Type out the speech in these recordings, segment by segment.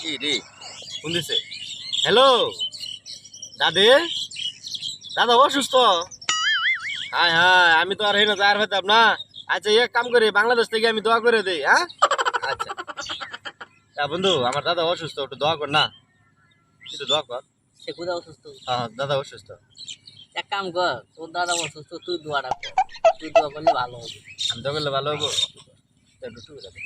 কি রে কোন দিছে? হ্যালো দাদে, দাদা অসুস্থ? হ্যাঁ হ্যাঁ, আমি তো আর হেন আর হইতাম না। আচ্ছা এক কাম করি, বাংলাদেশ থেকে আমি দোয়া করে দিই। হ্যাঁ আচ্ছা। তা বন্ধু, আমার দাদা অসুস্থ, একটু দোয়া কর না, একটু দোয়া কর। সে কোথাও অসুস্থ? হ্যাঁ দাদা অসুস্থ। এক কাম কর, তোর দাদা অসুস্থ, তুই দোয়াটা কর। তুই দোয়া করলে ভালো হবে। আমি দোয়া করলে ভালো হবো। একটু সুবিধা দে।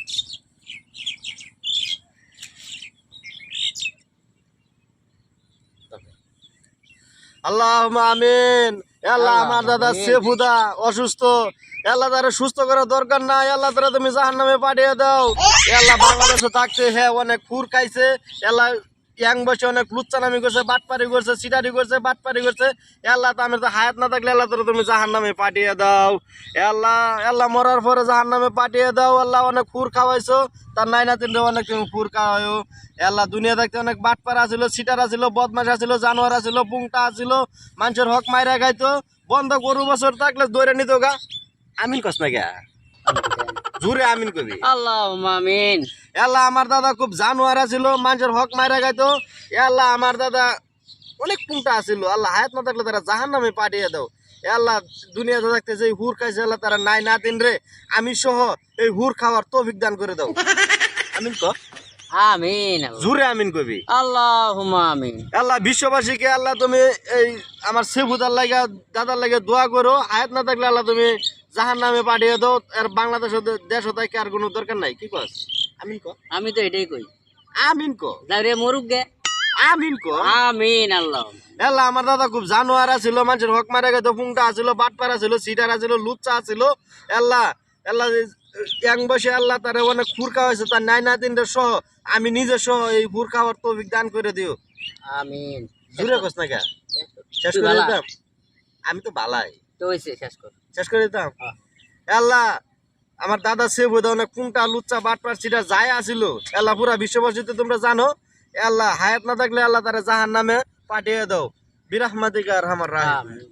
আল্লাহ আমিন। আল্লাহ আমার দাদা সেফুদা অসুস্থ, আল্লাহ তারা সুস্থ করার দরকার নাই, আল্লাহ তারা তুমি জাহান্নামে পাঠিয়ে দাও। আল্লাহ বাংলাদেশে থাকছে, হ্যাঁ অনেক ফুর খাইছে, আল্লাহ ইয়াং বয়সে অনেক লুচ্চানামি করছে, বাটপারি করছে, সিটারি করছে, বাটপারি করছে। আল্লাহ তো আমি তো হায়াত না থাকলে আল্লাহ তারা তুমি জাহান্নামে পাঠিয়ে দাও। আল্লাহ আল্লাহ মরার পরে জাহান্নামে পাঠিয়ে দাও। আল্লাহ অনেক ফুর খাওয়াইছো, তার নাই না তিনটে অনেক তুমি ফুর খাওয়াইও। আল্লাহ দুনিয়া দেখতে অনেক বাটপার আছিল, সিটার আছিল, বদমাশ আছিল, জানোয়ার আছিল, পুংটা আছিল, মানুষের হক মাইরা খাইতো। বন্ধ গরু বছর থাকলে দৌড়ে নিত গা। আমিন কস না গা, জোরে আমিন কবি। আল্লাহুম্মা আমিন। আল্লাহ আমার দাদা খুব জানোয়ার আছিল, মানুষের হক মাইরা খাইতো। আল্লাহ আমার দাদা অনেক পুংটা আছিল, আল্লাহ হায়াত না থাকলে তারা জাহান্নামে পাঠিয়ে দাও। আল্লাহ দুনিয়াতে থাকতে যে হুর খাইছে আল্লাহ তারা নাই না দিন রে, আমি সহ এই হুর খাওয়ার তৌফিক দান করে দাও। আমিন ক, আমিন। জোরে আমিন কবি। আল্লাহুম্মা আমিন। আল্লাহ বিশ্ববাসীকে আল্লাহ তুমি এই আমার সেফুদার লাগে দাদার লাগে দোয়া করো, হায়াত না থাকলে আল্লাহ তুমি জাহান্নামে পাঠিয়ে দাও। আর বাংলাদেশ দেশ থেকে আর কোনো দরকার নাই। কি কস? আমিন ক। আমি তো এটাই কই। আমিন ক। যাই রে মরুক গে। আমিন ক। আমিন। আল্লাহ আল্লাহ আমার দাদা খুব জানোয়ার আছিল, মানুষের হক মারা গেতো, পুংটা আছিল, বাটপার আছিল, সিটার আছিল, লুচ্চা আছিল। আল্লাহ আল্লাহ ইয়াং বসে আল্লাহ তারা অনেক ফুর খাওয়াইছে, তার নাই না তিনটা সহ আমি নিজে সহ এই ফুর খাওয়ার তৌফিক দান করে দিও। আমিন। জুড়ে কস না কে? শেষ করে দিতাম। আমি তো বালাই তো হইছে, শেষ কর। শেষ করে দিতাম। আল্লাহ আমার দাদা সে বোধ অনেক কুংটা লুচ্চা বাটপার সিটা যায় আসিল, আল্লাহ পুরা বিশ্ববাসীতে তোমরা জানো। আল্লাহ হায়াত না থাকলে আল্লাহ তারা জাহান্নামে পাঠিয়ে দাও। বিরহমাতিকা আরহামার রাহিম। আমিন।